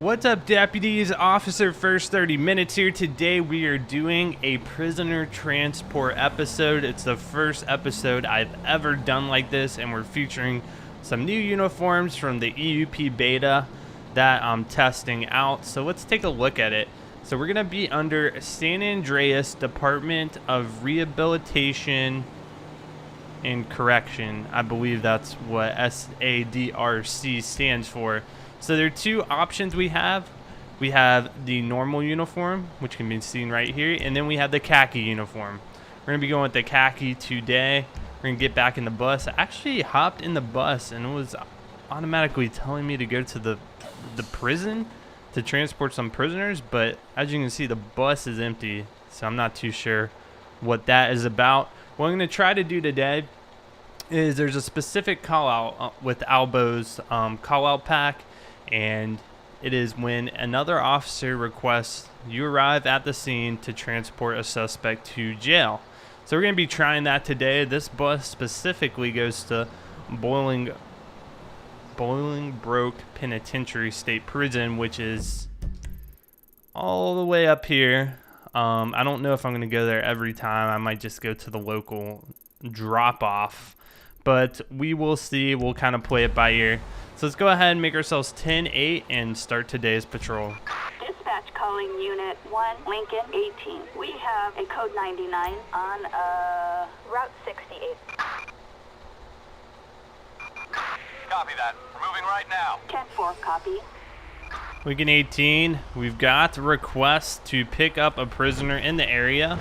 What's up, deputies? Officer First 30 Minutes here. Today we are doing a prisoner transport episode. It's the first episode I've ever done like this, and we're featuring some new uniforms from the EUP beta that I'm testing out. So let's take a look at it. So we're gonna be under San Andreas Department of Rehabilitation and Correction. I believe that's what SADRC stands for. So there are two options we have. We have the normal uniform, which can be seen right here, and then we have the khaki uniform. We're gonna be going with the khaki today. We're gonna get back in the bus. I actually hopped in the bus and it was automatically telling me to go to the prison to transport some prisoners, but as you can see, the bus is empty, so I'm not too sure what that is about. What I'm gonna try to do today is there's a specific call out with Albo's call out pack, and it is when another officer requests you arrive at the scene to transport a suspect to jail. So we're going to be trying that today. This bus specifically goes to Bolingbroke Penitentiary State Prison, which is all the way up here. I don't know if I'm going to go there every time. I might just go to the local drop off, but we will see. We'll kind of play it by ear. So let's go ahead and make ourselves 10-8 and start today's patrol. Dispatch calling Unit 1, Lincoln 18. We have a code 99 on Route 68. Copy that. We're moving right now. 10-4, copy. Lincoln 18, we've got requests to pick up a prisoner in the area.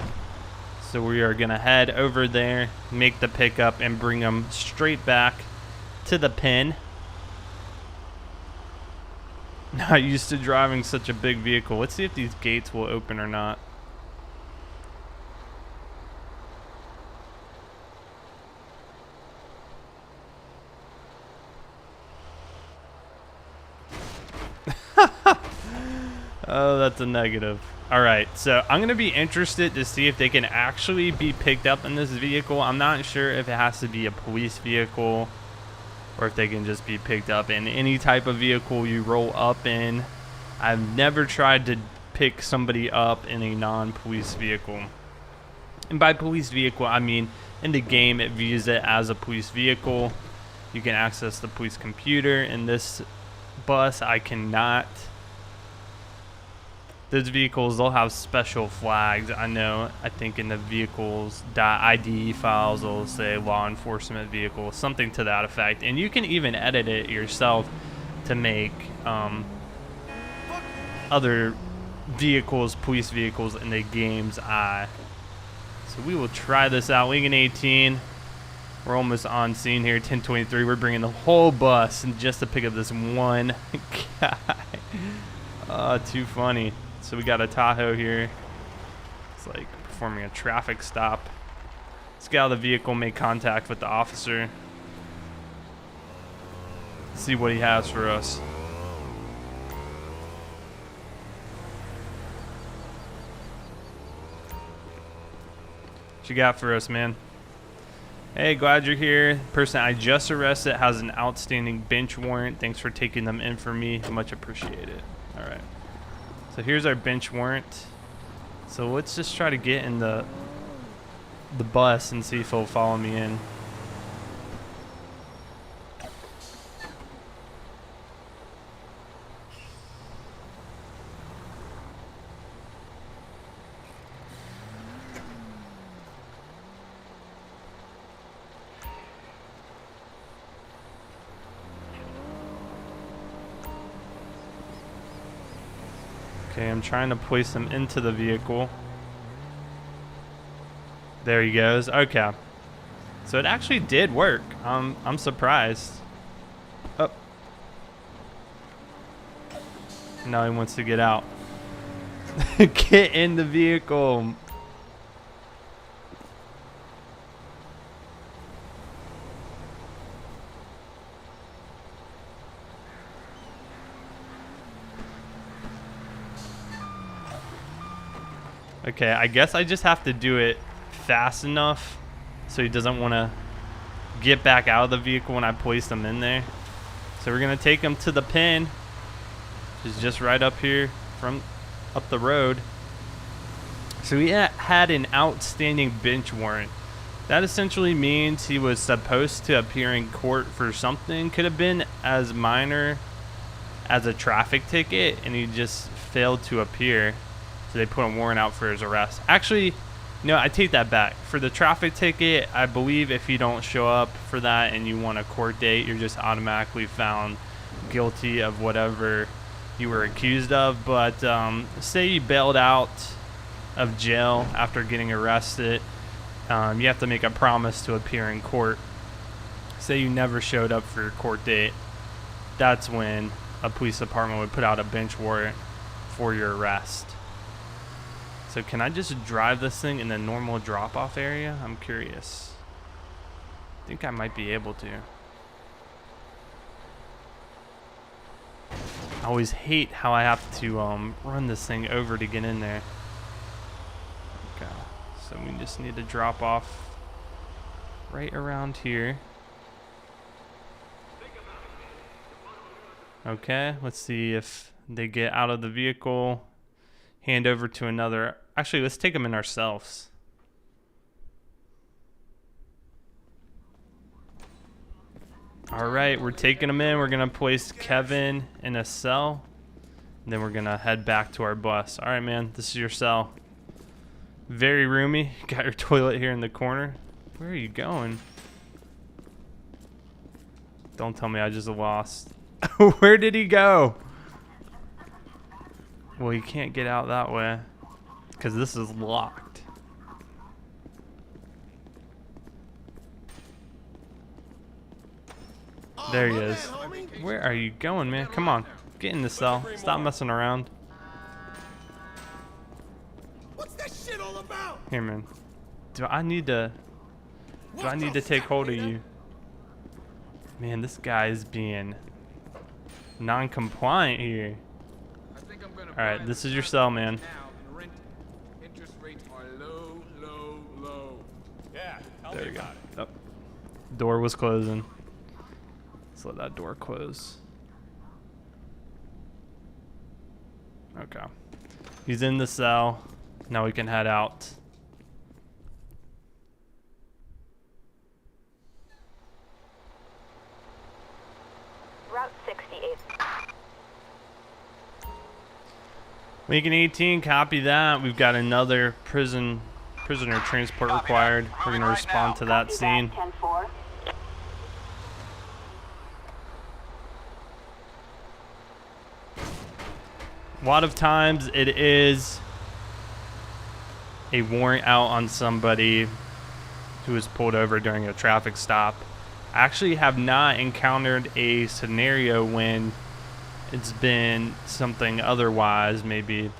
So we are going to head over there, make the pickup, and bring them straight back to the pen. Not used to driving such a big vehicle. Let's see if these gates will open or not. Oh, that's a negative. All right, so I'm going to be interested to see if they can actually be picked up in this vehicle. I'm not sure if it has to be a police vehicle or if they can just be picked up in any type of vehicle you roll up in. I've never tried to pick somebody up in a non-police vehicle. And by police vehicle, I mean in the game it views it as a police vehicle. You can access the police computer. In this bus, I cannot. Those vehicles, they'll have special flags. I think in the vehicles.ide files, they'll say law enforcement vehicle, something to that effect. And you can even edit it yourself to make other vehicles, police vehicles in the game's eye. So we will try this out. Lincoln 18, we're almost on scene here. 10:23, we're bringing the whole bus just to pick up this one guy. Too funny. So we got a Tahoe here. It's like performing a traffic stop. Let's get out of the vehicle, make contact with the officer. See what he has for us. What you got for us, man? Hey, glad you're here. Person I just arrested has an outstanding bench warrant. Thanks for taking them in for me. Much appreciated. All right. So here's our bench warrant. So let's just try to get in the bus and see if he'll follow me in. Okay, I'm trying to place him into the vehicle. There he goes. Okay. So it actually did work. I'm surprised. Oh. Now he wants to get out. Get in the vehicle. Okay, I guess I just have to do it fast enough so he doesn't want to get back out of the vehicle when I place him in there. So we're going to take him to the pen. is just right up here from up the road. So he had an outstanding bench warrant. That essentially means he was supposed to appear in court for something. Could have been as minor as a traffic ticket, and he just failed to appear. So they put a warrant out for his arrest. Actually, no, I take that back. For the traffic ticket, I believe if you don't show up for that and you want a court date, you're just automatically found guilty of whatever you were accused of. But say you bailed out of jail after getting arrested, you have to make a promise to appear in court. Say you never showed up for your court date, that's when a police department would put out a bench warrant for your arrest. So can I just drive this thing in the normal drop-off area? I'm curious. I think I might be able to. I always hate how I have to run this thing over to get in there. Okay, so we just need to drop off right around here. Okay, let's see if they get out of the vehicle. Hand over to another. Actually, let's take them in ourselves. All right, we're taking them in. We're gonna place Kevin in a cell, and then we're gonna head back to our bus. All right, man, this is your cell. Very roomy. Got your toilet here in the corner. Where are you going? Don't tell me I just lost. Where did he go? Well, you can't get out that way because this is locked. There he is. Where are you going, man? Come on, get in the cell. Stop messing around. What's that shit all about? Here, man. Do I need to take hold of you? Man, this guy is being non-compliant here. All right, this is your cell, man. Interest rates are low, low, low. Yeah. There you go. Oh. Door was closing. Let's let that door close. Okay. He's in the cell. Now we can head out. Route 68. Lincoln 18, copy that. We've got another prisoner transport required. We're going to respond to that scene. 10-4. A lot of times it is a warrant out on somebody who was pulled over during a traffic stop. I actually have not encountered a scenario when it's been something otherwise. Maybe a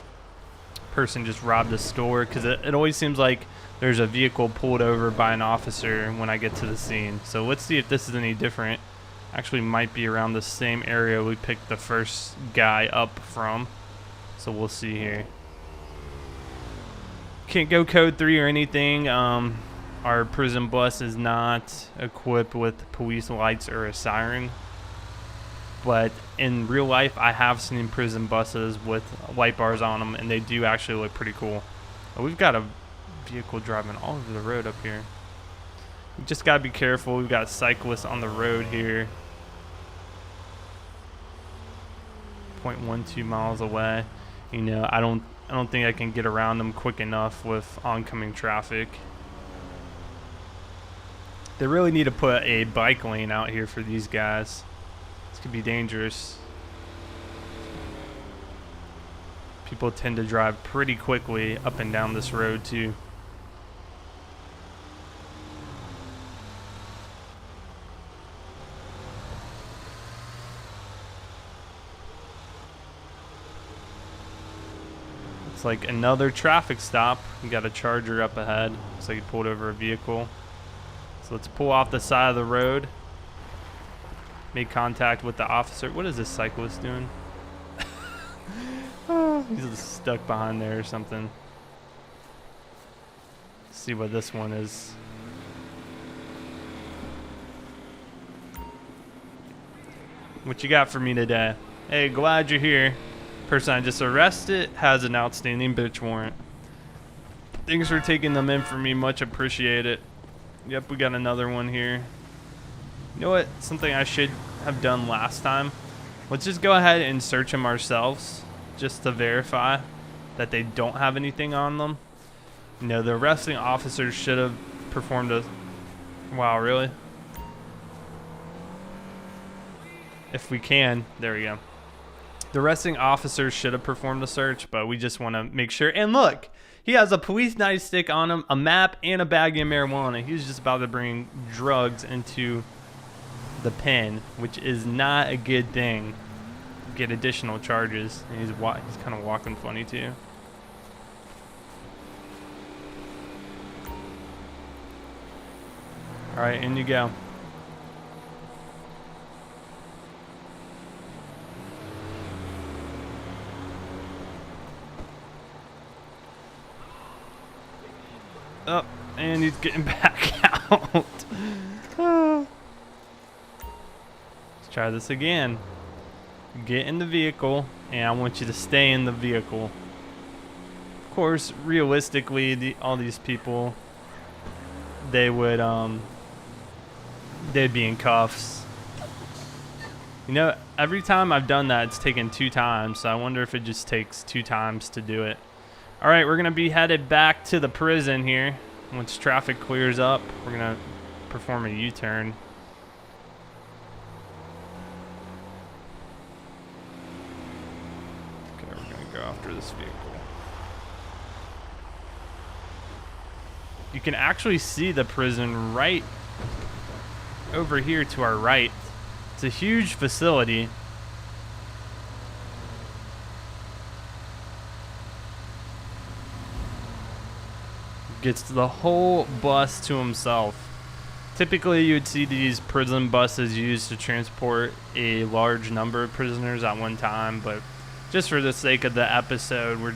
person just robbed a store, because it always seems like there's a vehicle pulled over by an officer when I get to the scene. So let's see if this is any different. Actually might be around the same area we picked the first guy up from. So we'll see here. Can't go code 3 or anything. Our prison bus is not equipped with police lights or a siren. But in real life, I have seen prison buses with light bars on them, and they do actually look pretty cool. Oh, we've got a vehicle driving all over the road up here. We just gotta be careful. We've got cyclists on the road here. 0.12 miles away. You know, I don't think I can get around them quick enough with oncoming traffic. They really need to put a bike lane out here for these guys. This could be dangerous. People tend to drive pretty quickly up and down this road too. It's like another traffic stop. We got a Charger up ahead. Looks like he pulled over a vehicle. So let's pull off the side of the road. Made contact with the officer. What is this cyclist doing? Oh, he's just stuck behind there or something. Let's see what this one is. What you got for me today? Hey, glad you're here. Person I just arrested has an outstanding bitch warrant. Thanks for taking them in for me. Much appreciated. Yep, we got another one here. You know what? Something I should have done last time. Let's just go ahead and search them ourselves just to verify that they don't have anything on them. You know, the arresting officers should have performed a... Wow, really? If we can. There we go. The arresting officers should have performed a search, but we just want to make sure. And look, he has a police nightstick on him, a map, and a bag of marijuana. He was just about to bring drugs into the pen, which is not a good thing. Get additional charges. And he's kind of walking funny too. All right, in you go. Oh, and he's getting back out. Let's try this again. Get in the vehicle, and I want you to stay in the vehicle. Of course, realistically, all these people, they would, they'd be in cuffs. You know, every time I've done that, it's taken 2 times, so I wonder if it just takes 2 times to do it. All right, we're going to be headed back to the prison here. Once traffic clears up, we're going to perform a U-turn. Okay, we're going to go after this vehicle. You can actually see the prison right over here to our right. It's a huge facility. Gets the whole bus to himself. Typically, you would see these prison buses used to transport a large number of prisoners at one time, but just for the sake of the episode, we're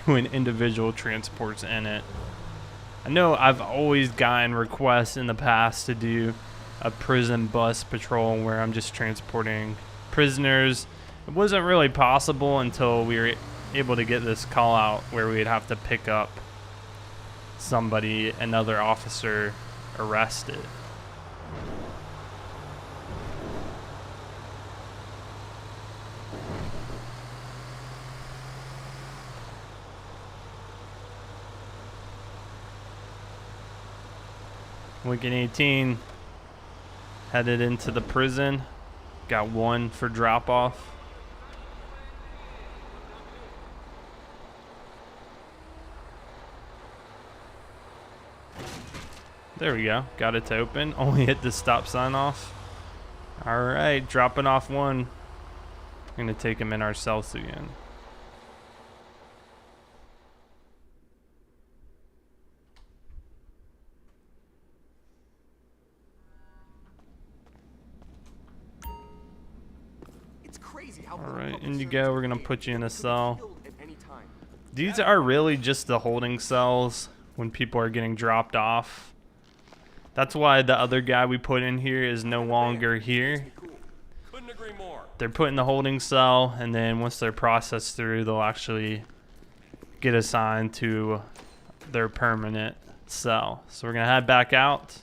doing individual transports in it. I know I've always gotten requests in the past to do a prison bus patrol where I'm just transporting prisoners. It wasn't really possible until we were able to get this call out where we'd have to pick up somebody, another officer arrested. Lincoln 18 headed into the prison. Got 1 for drop off. There we go. Got it to open. Only hit the stop sign off. All right, dropping off 1. I'm gonna take him in ourselves again. It's crazy how All right, in you go. We're gonna put you in a cell. These are really just the holding cells when people are getting dropped off. That's why the other guy we put in here is no longer here. Couldn't agree more. They're put in the holding cell, and then once they're processed through, they'll actually get assigned to their permanent cell. So we're gonna head back out.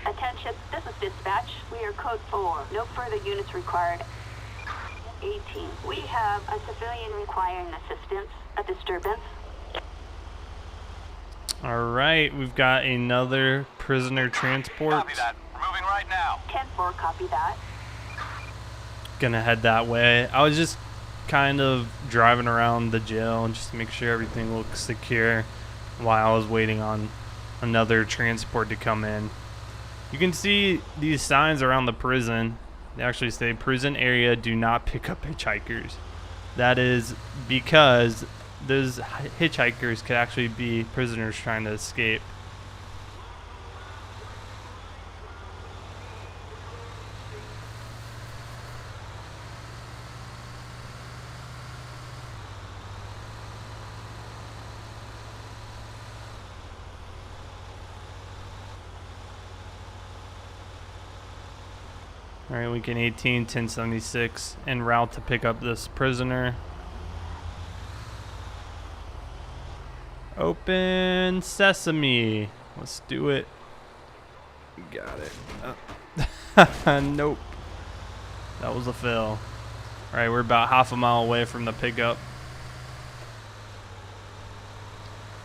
Attention, this is dispatch. We are code 4. No further units required. 18. We have a civilian requiring assistance. A disturbance. All right, we've got another prisoner transport. Copy that. We're moving right now. 10-4, copy that. Gonna head that way. I was just kind of driving around the jail and just to make sure everything looks secure while I was waiting on another transport to come in. You can see these signs around the prison. They actually say prison area, do not pick up hitchhikers. That is because those hitchhikers could actually be prisoners trying to escape. All right, Lincoln 18, 1076, en route to pick up this prisoner. Open sesame. Let's do it. Got it. Nope. That was a fail. All right, we're about half a mile away from the pickup.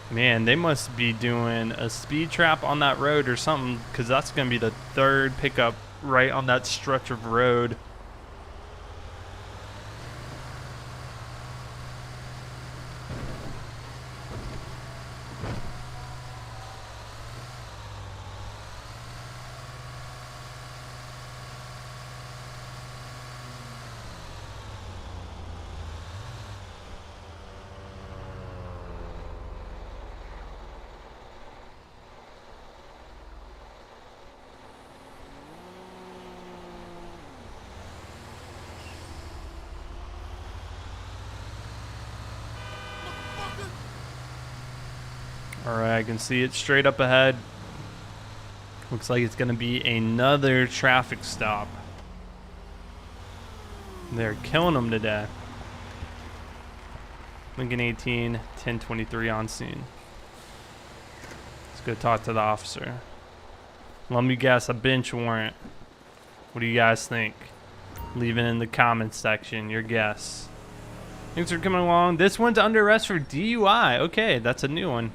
Man, they must be doing a speed trap on that road or something, because that's going to be the third pickup right on that stretch of road. All right, I can see it straight up ahead. Looks like it's going to be another traffic stop. They're killing them to death. Lincoln 18, 1023 on scene. Let's go talk to the officer. Let me guess, a bench warrant. What do you guys think? Leave it in the comments section, your guess. Thanks for coming along. This one's under arrest for DUI. Okay, that's a new one.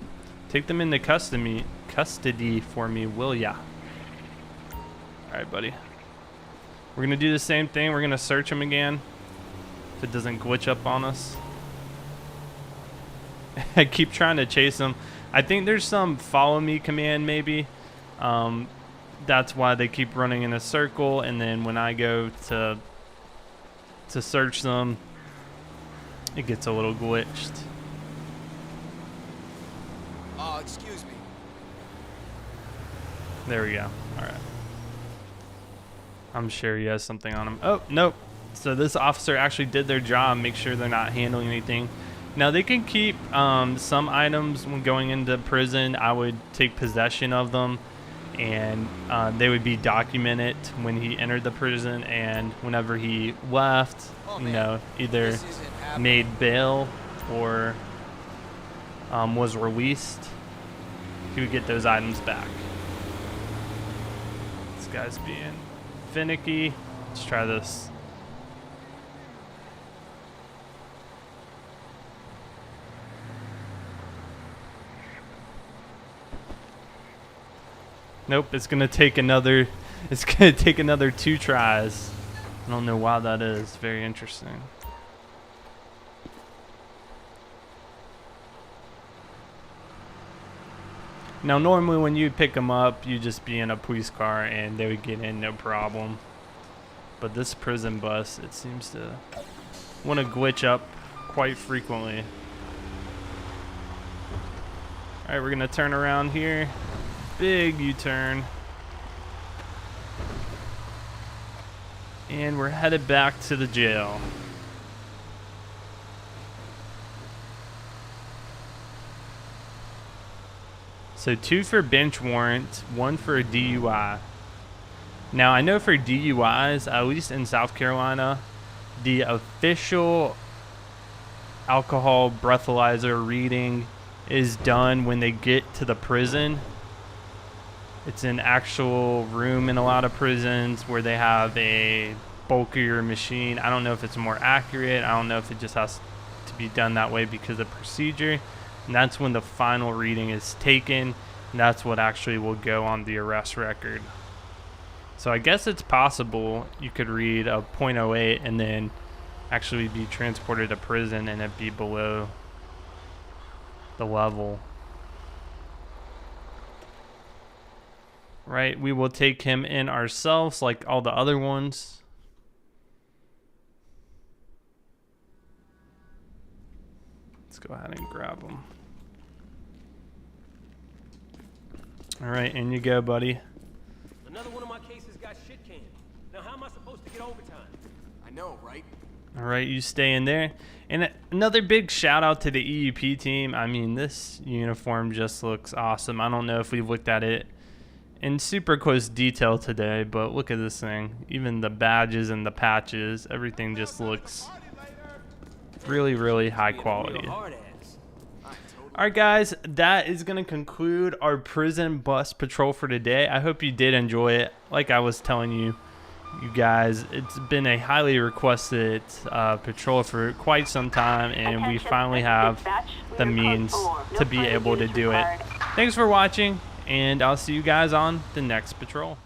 Take them into custody for me, will ya? All right, buddy. We're gonna do the same thing. We're gonna search him again. If it doesn't glitch up on us. I keep trying to chase him. I think there's some follow me command maybe. That's why they keep running in a circle, and then when I go to search them, it gets a little glitched. Excuse me. There we go. All right. I'm sure he has something on him. Oh, nope. So this officer actually did their job, make sure they're not handling anything. Now they can keep some items when going into prison. I would take possession of them, and they would be documented when he entered the prison and whenever he left. You know, either made bail or was released. He would get those items back. This guy's being finicky. Let's try this. Nope, it's gonna take another 2 tries. I don't know why that is. Very interesting. Now, normally when you pick them up, you just be in a police car and they would get in no problem. But this prison bus, it seems to want to glitch up quite frequently. All right, we're gonna turn around here. Big U-turn. And we're headed back to the jail. So 2 for bench warrant, 1 for a DUI. Now I know for DUIs, at least in South Carolina, the official alcohol breathalyzer reading is done when they get to the prison. It's an actual room in a lot of prisons where they have a bulkier machine. I don't know if it's more accurate. I don't know if it just has to be done that way because of procedure. And that's when the final reading is taken, and that's what actually will go on the arrest record. So I guess it's possible you could read a .08 and then actually be transported to prison and it be below the level. Right, we will take him in ourselves like all the other ones. Let's go ahead and grab him. All right, in you go, buddy. Another one of my cases got shit canned. Now how am I supposed to get overtime? I know, right? All right, you stay in there. And another big shout out to the EUP team. I mean, this uniform just looks awesome. I don't know if we've looked at it in super close detail today, but look at this thing. Even the badges and the patches, everything just looks really, really high quality. Alright guys, that is going to conclude our prison bus patrol for today. I hope you did enjoy it. Like I was telling you guys, it's been a highly requested patrol for quite some time, and we finally have the means to be able to do it. Thanks for watching, and I'll see you guys on the next patrol.